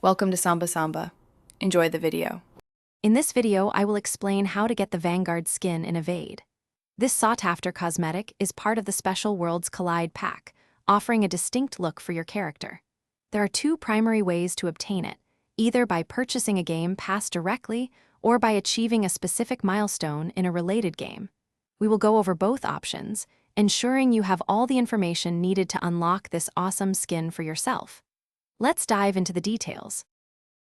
Welcome to Samba Samba. Enjoy the video. In this video, I will explain how to get the Vanguard skin in Evade. This sought-after cosmetic is part of the special Worlds Collide pack, offering a distinct look for your character. There are two primary ways to obtain it, either by purchasing a game pass directly or by achieving a specific milestone in a related game. We will go over both options, ensuring you have all the information needed to unlock this awesome skin for yourself. Let's dive into the details.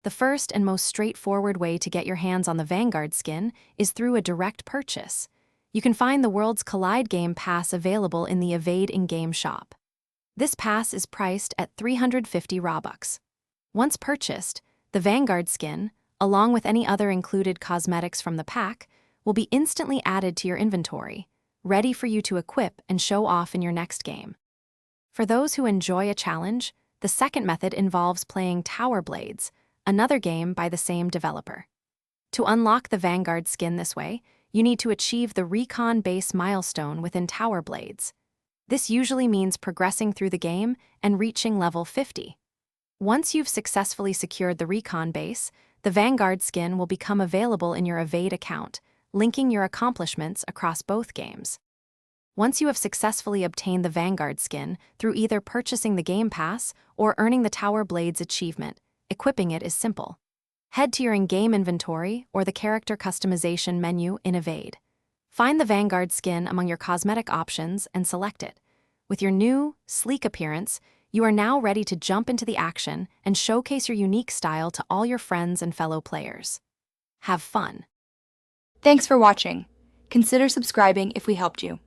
The first and most straightforward way to get your hands on the Vanguard skin is through a direct purchase. You can find the Worlds Collide Game Pass available in the Evade in-game shop. This pass is priced at 350 Robux. Once purchased, the Vanguard skin, along with any other included cosmetics from the pack, will be instantly added to your inventory, ready for you to equip and show off in your next game. For those who enjoy a challenge, the second method involves playing Tower Blades, another game by the same developer. To unlock the Vanguard skin this way, you need to achieve the Recon base milestone within Tower Blades. This usually means progressing through the game and reaching level 50. Once you've successfully secured the Recon base, the Vanguard skin will become available in your Evade account, linking your accomplishments across both games. Once you have successfully obtained the Vanguard skin through either purchasing the Game Pass or earning the Tower Blades achievement, equipping it is simple. Head to your in-game inventory or the character customization menu in Evade. Find the Vanguard skin among your cosmetic options and select it. With your new, sleek appearance, you are now ready to jump into the action and showcase your unique style to all your friends and fellow players. Have fun! Thanks for watching. Consider subscribing if we helped you.